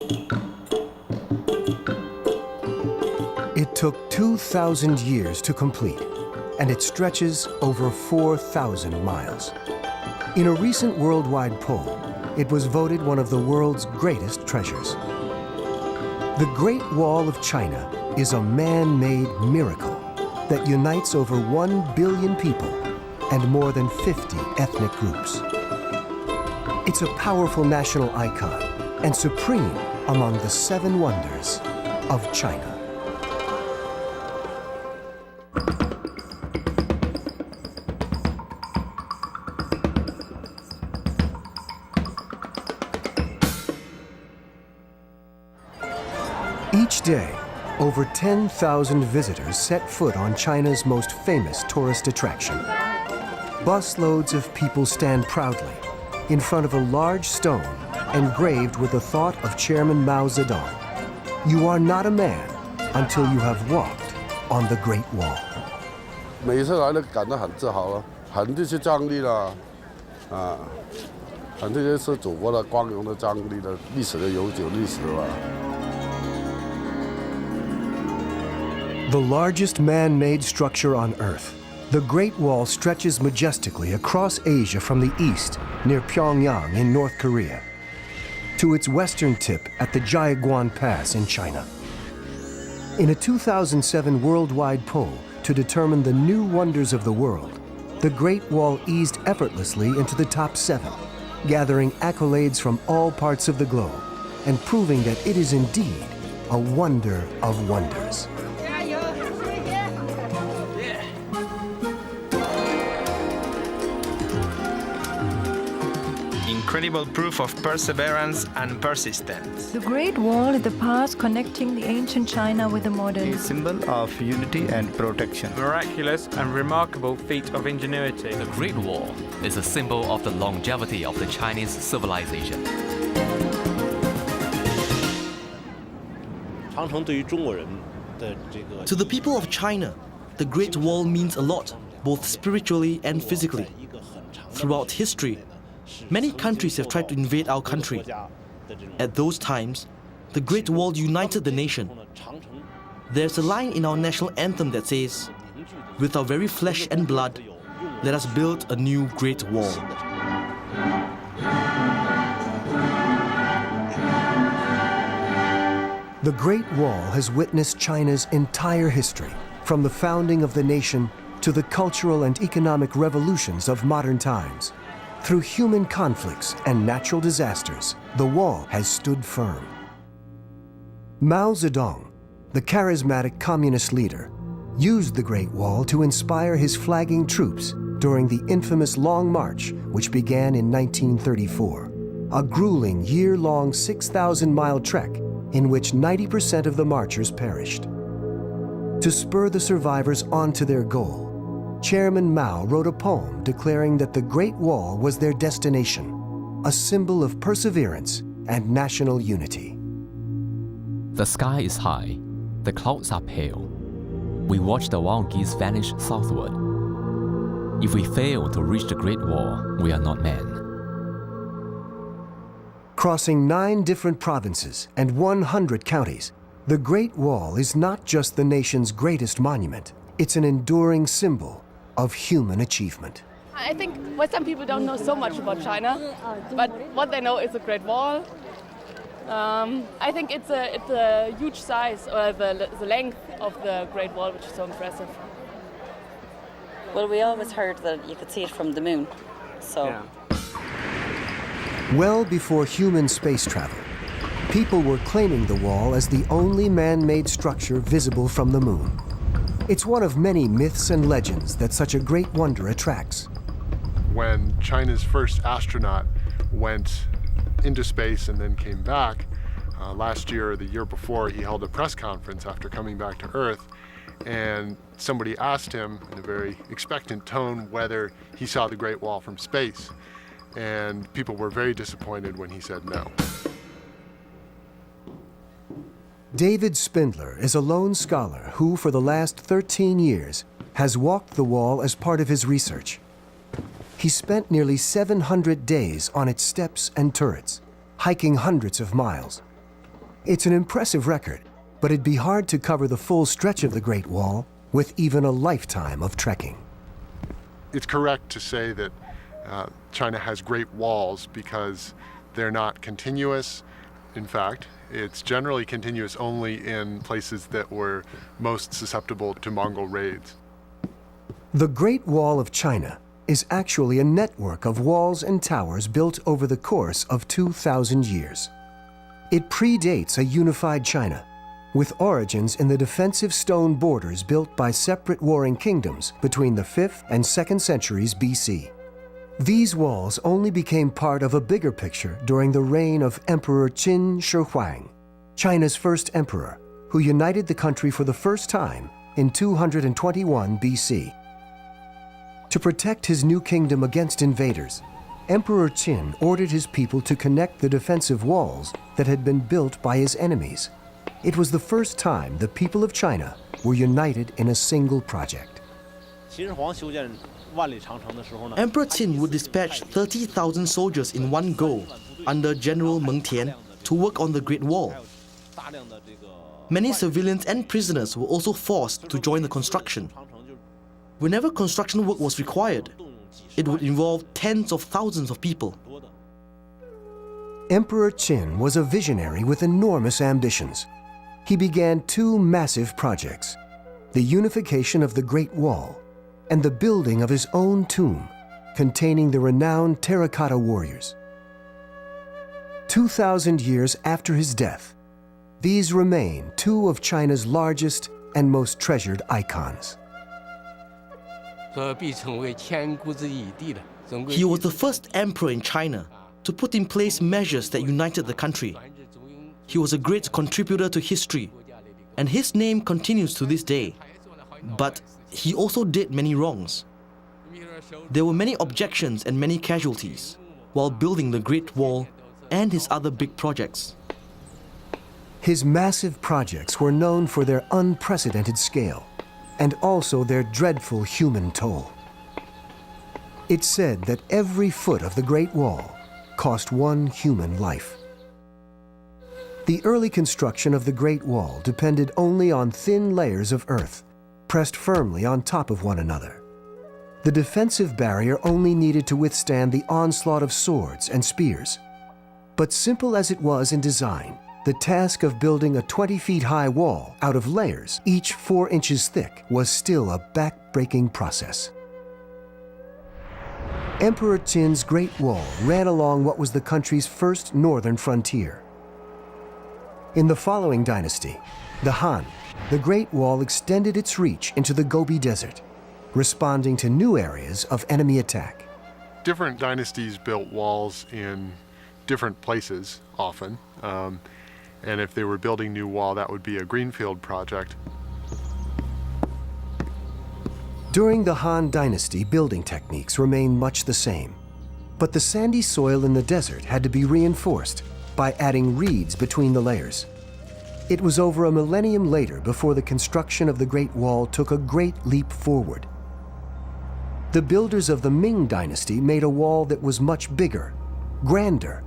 It took 2,000 years to complete, and it stretches over 4,000 miles. In a recent worldwide poll, it was voted one of the world's greatest treasures. The Great Wall of China is a man-made miracle that unites over 1 billion people and more than 50 ethnic groups. It's a powerful national icon and supreme among the 7 wonders of China. Each day, over 10,000 visitors set foot on China's most famous tourist attraction. Busloads of people stand proudly in front of a large stone engraved with the thought of Chairman Mao Zedong. You are not a man until you have walked on the Great Wall. 每一次来都感到很自豪了，很这些张力了，很这些是祖国的光荣的张力的历史的悠久历史了。 The largest man-made structure on Earth, the Great Wall stretches majestically across Asia from the east near Pyongyang in North Korea to its western tip at the Jiaiguan Pass in China. In a 2007 worldwide poll to determine the new wonders of the world, the Great Wall eased effortlessly into the top 7, gathering accolades from all parts of the globe and proving that it is indeed a wonder of wonders. Incredible proof of perseverance and persistence. The Great Wall is the path connecting the ancient China with the modern. A symbol of unity and protection. Miraculous and remarkable feat of ingenuity. The Great Wall is a symbol of the longevity of the Chinese civilization. To the people of China, the Great Wall means a lot, both spiritually and physically. Throughout history, many countries have tried to invade our country. At those times, the Great Wall united the nation. There's a line in our national anthem that says, "With our very flesh and blood, let us build a new Great Wall." The Great Wall has witnessed China's entire history, from the founding of the nation to the cultural and economic revolutions of modern times. Through human conflicts and natural disasters, the wall has stood firm. Mao Zedong, the charismatic communist leader, used the Great Wall to inspire his flagging troops during the infamous Long March, which began in 1934, a grueling year-long 6,000-mile trek in which 90% of the marchers perished. To spur the survivors on to their goal, Chairman Mao wrote a poem declaring that the Great Wall was their destination, a symbol of perseverance and national unity. The sky is high, the clouds are pale. We watch the wild geese vanish southward. If we fail to reach the Great Wall, we are not men. Crossing 9 different provinces and 100 counties, the Great Wall is not just the nation's greatest monument, it's an enduring symbol of human achievement. I think some people don't know so much about China, but what they know is the Great Wall. I think it's a huge size, or the length of the Great Wall, which is so impressive. Well, we always heard that you could see it from the moon, so. Yeah. Well before human space travel, people were claiming the wall as the only man-made structure visible from the moon. It's one of many myths and legends that such a great wonder attracts. When China's first astronaut went into space and then came back, last year or the year before, he held a press conference after coming back to Earth, and somebody asked him in a very expectant tone whether he saw the Great Wall from space. And people were very disappointed when he said no. David Spindler is a lone scholar who, for the last 13 years, has walked the wall as part of his research. He spent nearly 700 days on its steps and turrets, hiking hundreds of miles. It's an impressive record, but it'd be hard to cover the full stretch of the Great Wall with even a lifetime of trekking. It's correct to say that China has great walls because they're not continuous. In fact, it's generally continuous only in places that were most susceptible to Mongol raids. The Great Wall of China is actually a network of walls and towers built over the course of 2,000 years. It predates a unified China, with origins in the defensive stone borders built by separate warring kingdoms between the 5th and 2nd centuries BC. These walls only became part of a bigger picture during the reign of Emperor Qin Shi Huang, China's first emperor, who united the country for the first time in 221 BC. To protect his new kingdom against invaders, Emperor Qin ordered his people to connect the defensive walls that had been built by his enemies. It was the first time the people of China were united in a single project. Emperor Qin would dispatch 30,000 soldiers in one go under General Meng Tian to work on the Great Wall. Many civilians and prisoners were also forced to join the construction. Whenever construction work was required, it would involve tens of thousands of people. Emperor Qin was a visionary with enormous ambitions. He began two massive projects: the unification of the Great Wall and the building of his own tomb containing the renowned terracotta warriors. 2,000 years after his death, these remain two of China's largest and most treasured icons. He was the first emperor in China to put in place measures that united the country. He was a great contributor to history, and his name continues to this day. But he also did many wrongs. There were many objections and many casualties while building the Great Wall and his other big projects. His massive projects were known for their unprecedented scale and also their dreadful human toll. It's said that every foot of the Great Wall cost one human life. The early construction of the Great Wall depended only on thin layers of earth, pressed firmly on top of one another. The defensive barrier only needed to withstand the onslaught of swords and spears. But simple as it was in design, the task of building a 20 feet high wall out of layers, each 4 inches thick, was still a back-breaking process. Emperor Qin's Great Wall ran along what was the country's first northern frontier. In the following dynasty, the Han, the Great Wall extended its reach into the Gobi Desert, responding to new areas of enemy attack. Different dynasties built walls in different places often. And if they were building new wall, that would be a greenfield project. During the Han Dynasty, building techniques remained much the same. But the sandy soil in the desert had to be reinforced by adding reeds between the layers. It was over a millennium later before the construction of the Great Wall took a great leap forward. The builders of the Ming Dynasty made a wall that was much bigger, grander,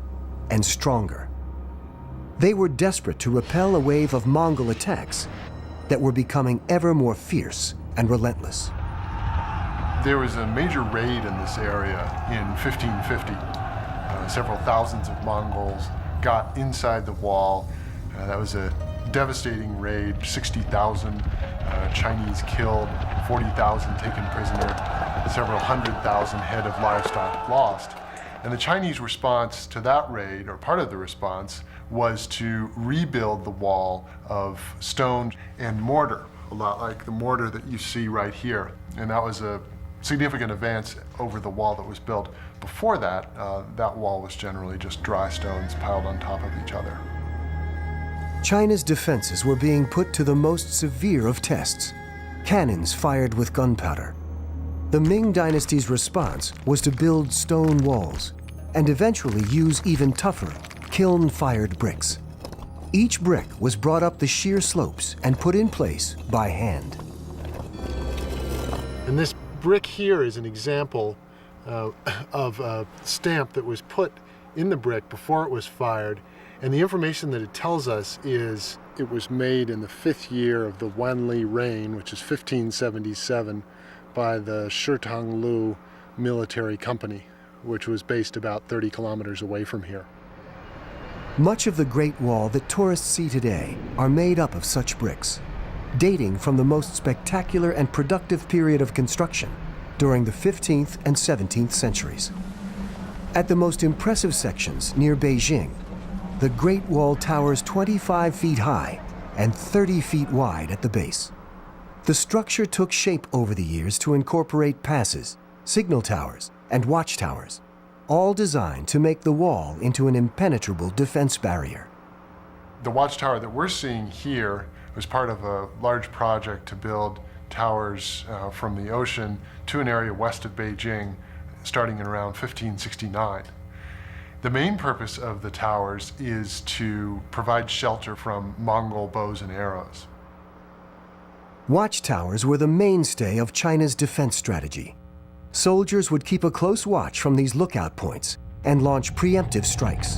and stronger. They were desperate to repel a wave of Mongol attacks that were becoming ever more fierce and relentless. There was a major raid in this area in 1550. Several thousands of Mongols got inside the wall. That was a devastating raid, 60,000 Chinese killed, 40,000 taken prisoner, several 100,000 head of livestock lost. And the Chinese response to that raid, or part of the response, was to rebuild the wall of stone and mortar, a lot like the mortar that you see right here. And that was a significant advance over the wall that was built before that. That wall was generally just dry stones piled on top of each other. China's defenses were being put to the most severe of tests: cannons fired with gunpowder. The Ming Dynasty's response was to build stone walls and eventually use even tougher, kiln-fired bricks. Each brick was brought up the sheer slopes and put in place by hand. And this brick here is an example of a stamp that was put in the brick before it was fired, And the information that it tells us is it was made in the 5th year of the Wanli reign, which is 1577, by the Shitanglu military company, which was based about 30 kilometers away from here. Much of the Great Wall that tourists see today are made up of such bricks, dating from the most spectacular and productive period of construction during the 15th and 17th centuries. At the most impressive sections near Beijing, the Great Wall towers 25 feet high and 30 feet wide at the base. The structure took shape over the years to incorporate passes, signal towers, and watchtowers, all designed to make the wall into an impenetrable defense barrier. The watchtower that we're seeing here was part of a large project to build towers from the ocean to an area west of Beijing, starting in around 1569. The main purpose of the towers is to provide shelter from Mongol bows and arrows. Watchtowers were the mainstay of China's defense strategy. Soldiers would keep a close watch from these lookout points and launch preemptive strikes.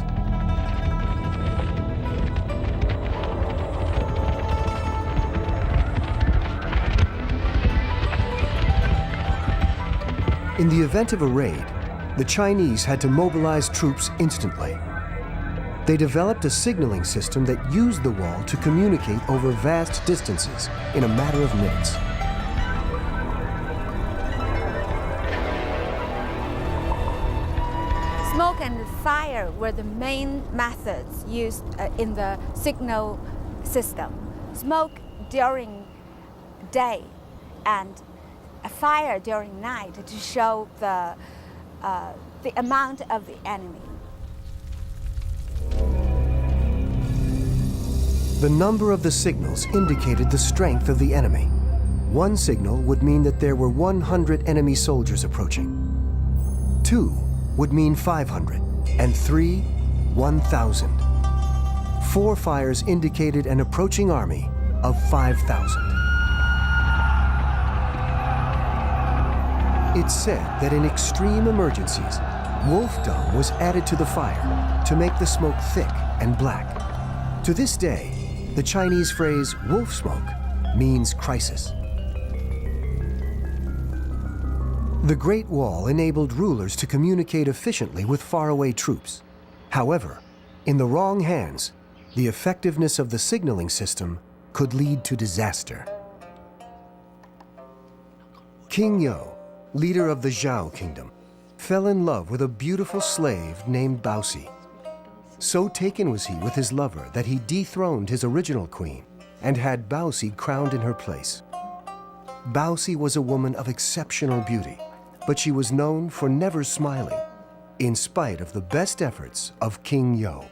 In the event of a raid, the Chinese had to mobilize troops instantly. They developed a signaling system that used the wall to communicate over vast distances in a matter of minutes. Smoke and fire were the main methods used in the signal system. Smoke during day and a fire during night to show the amount of the enemy. The number of the signals indicated the strength of the enemy. One signal would mean that there were 100 enemy soldiers approaching. 2 would mean 500, and 3, 1,000. 4 fires indicated an approaching army of 5,000. It's said that in extreme emergencies, wolf dung was added to the fire to make the smoke thick and black. To this day, the Chinese phrase wolf smoke means crisis. The Great Wall enabled rulers to communicate efficiently with faraway troops. However, in the wrong hands, the effectiveness of the signaling system could lead to disaster. King Yo, leader of the Zhao kingdom, fell in love with a beautiful slave named Baosi. So taken was he with his lover that he dethroned his original queen and had Baosi crowned in her place. Baosi was a woman of exceptional beauty, but she was known for never smiling, in spite of the best efforts of King Yo.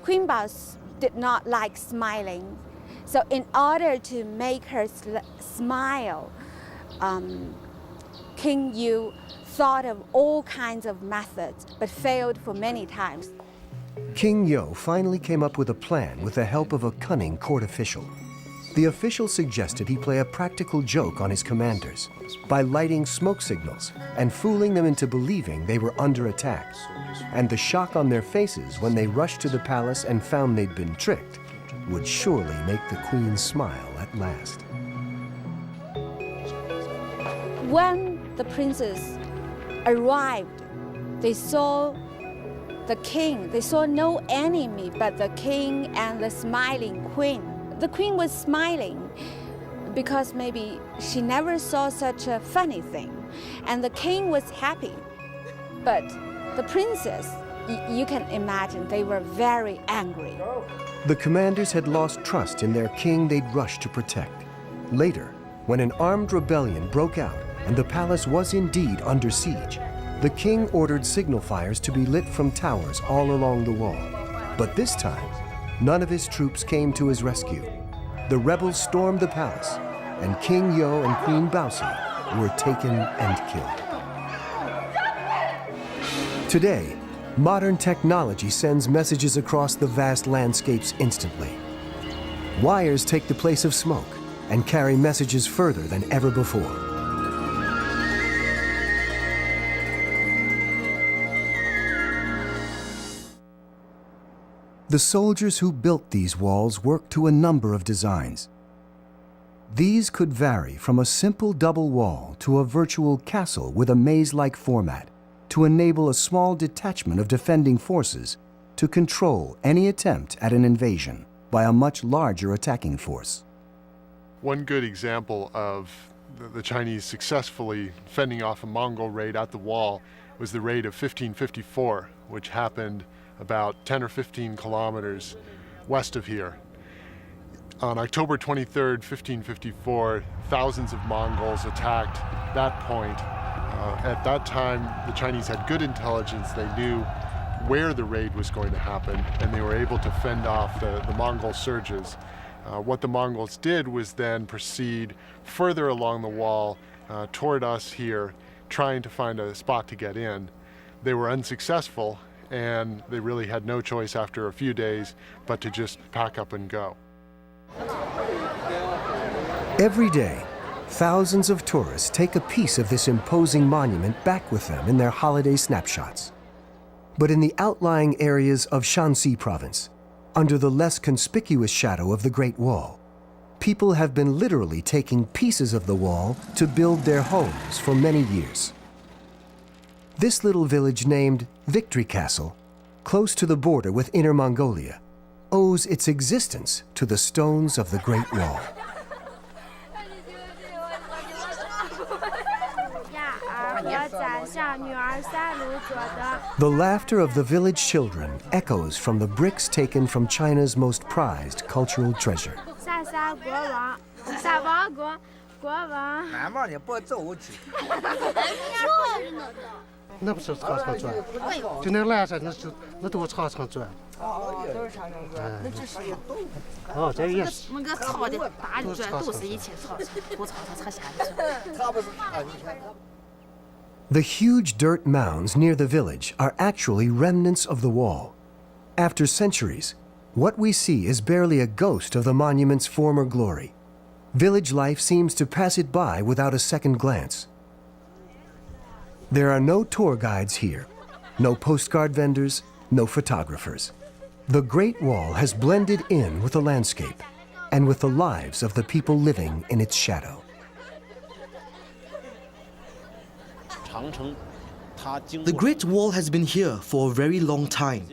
Queen Baosi did not like smiling, so in order to make her smile, King Yu thought of all kinds of methods, but failed for many times. King Yo finally came up with a plan with the help of a cunning court official. The official suggested he play a practical joke on his commanders by lighting smoke signals and fooling them into believing they were under attack. And the shock on their faces when they rushed to the palace and found they'd been tricked would surely make the queen smile at last. When the princes arrived, they saw the king. They saw no enemy but the king and the smiling queen. The queen was smiling because maybe she never saw such a funny thing. And the king was happy. But the princes, you can imagine, they were very angry. The commanders had lost trust in their king they'd rushed to protect. Later, when an armed rebellion broke out and the palace was indeed under siege, the king ordered signal fires to be lit from towers all along the wall. But this time, none of his troops came to his rescue. The rebels stormed the palace, and King Yo and Queen Baosi were taken and killed. Today, modern technology sends messages across the vast landscapes instantly. Wires take the place of smoke and carry messages further than ever before. The soldiers who built these walls worked to a number of designs. These could vary from a simple double wall to a virtual castle with a maze-like format to enable a small detachment of defending forces to control any attempt at an invasion by a much larger attacking force. One good example of the Chinese successfully fending off a Mongol raid at the wall was the raid of 1554, which happened about 10 or 15 kilometers west of here. On October 23rd, 1554, thousands of Mongols attacked that point. At that time, the Chinese had good intelligence. They knew where the raid was going to happen, and they were able to fend off the Mongol surges. What the Mongols did was then proceed further along the wall toward us here, trying to find a spot to get in. They were unsuccessful, and they really had no choice after a few days but to just pack up and go. Every day, thousands of tourists take a piece of this imposing monument back with them in their holiday snapshots. But in the outlying areas of Shanxi province, under the less conspicuous shadow of the Great Wall, people have been literally taking pieces of the wall to build their homes for many years. This little village named Victory Castle, close to the border with Inner Mongolia, owes its existence to the stones of the Great Wall. The laughter of the village children echoes from the bricks taken from China's most prized cultural treasure. The huge dirt mounds near the village are actually remnants of the wall. After centuries, what we see is barely a ghost of the monument's former glory. Village life seems to pass it by without a second glance. There are no tour guides here, no postcard vendors, no photographers. The Great Wall has blended in with the landscape and with the lives of the people living in its shadow. The Great Wall has been here for a very long time.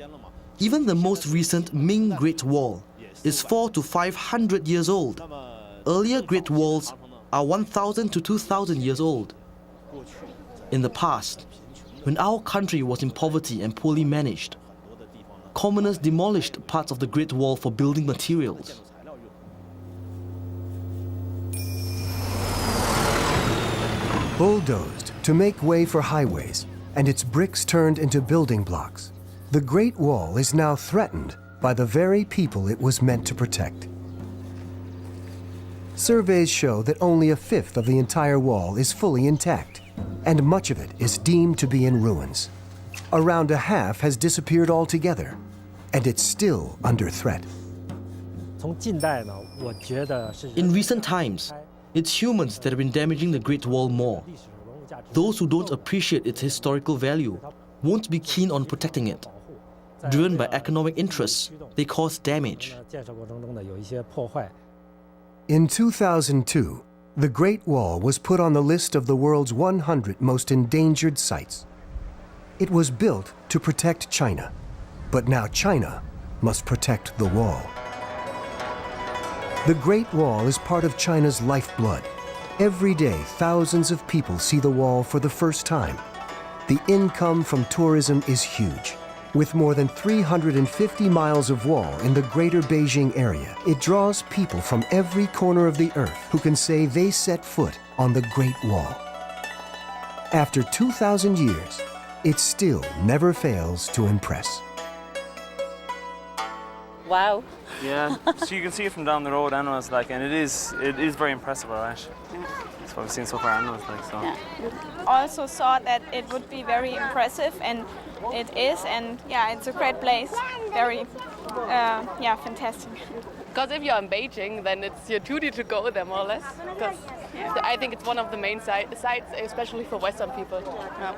Even the most recent Ming Great Wall is 400 to 500 years old. Earlier Great Walls are 1,000 to 2,000 years old. In the past, when our country was in poverty and poorly managed, commoners demolished parts of the Great Wall for building materials. Bulldozed to make way for highways and its bricks turned into building blocks, the Great Wall is now threatened by the very people it was meant to protect. Surveys show that only a fifth of the entire wall is fully intact, and much of it is deemed to be in ruins. Around a half has disappeared altogether, and it's still under threat. In recent times, it's humans that have been damaging the Great Wall more. Those who don't appreciate its historical value won't be keen on protecting it. Driven by economic interests, they cause damage. In 2002, the Great Wall was put on the list of the world's 100 most endangered sites. It was built to protect China, but now China must protect the wall. The Great Wall is part of China's lifeblood. Every day, thousands of people see the wall for the first time. The income from tourism is huge. With more than 350 miles of wall in the greater Beijing area, it draws people from every corner of the earth who can say they set foot on the Great Wall. After 2,000 years, it still never fails to impress. Wow. Yeah, so you can see it from down the road, and it's like, and it is very impressive, alright. That's what we've seen so far, and it's like so. Yeah. Also saw that it would be very impressive, and it is, and yeah, it's a great place. Very, fantastic. Because if you're in Beijing, then it's your duty to go there, more or less. Because I think it's one of the main sites, especially for Western people. Yeah.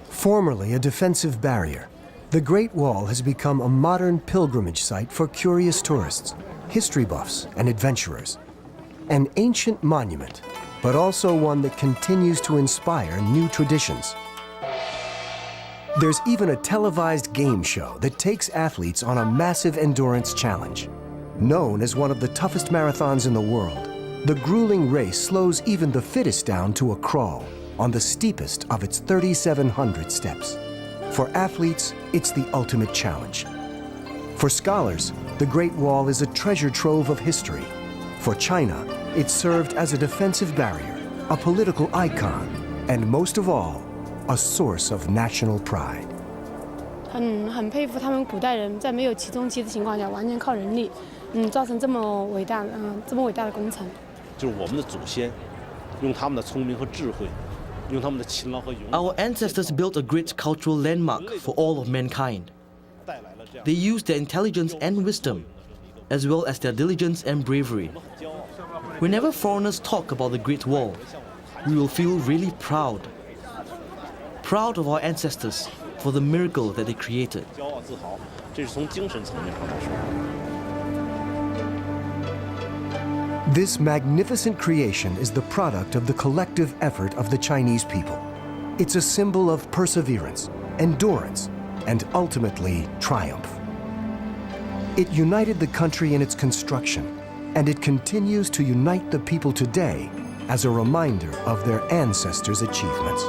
Formerly a defensive barrier, The Great Wall has become a modern pilgrimage site for curious tourists, history buffs, and adventurers. An ancient monument, but also one that continues to inspire new traditions. There's even a televised game show that takes athletes on a massive endurance challenge. Known as one of the toughest marathons in the world, the grueling race slows even the fittest down to a crawl on the steepest of its 3,700 steps. For athletes, it's the ultimate challenge. For scholars, the Great Wall is a treasure trove of history. For China, it served as a defensive barrier, a political icon, and most of all, a source of national pride. 很佩服他们古代人在没有起重机的情况下，完全靠人力，造成这么伟大的工程。就是我们的祖先用他们的聪明和智慧，用他们的勤劳和勇敢。 Our ancestors built a great cultural landmark for all of mankind. They used their intelligence and wisdom, as well as their diligence and bravery. Whenever foreigners talk about the Great Wall, we will feel really proud. Proud of our ancestors for the miracle that they created. 骄傲自豪，这是从精神层面上来说。 This magnificent creation is the product of the collective effort of the Chinese people. It's a symbol of perseverance, endurance, and ultimately triumph. It united the country in its construction, and it continues to unite the people today as a reminder of their ancestors' achievements.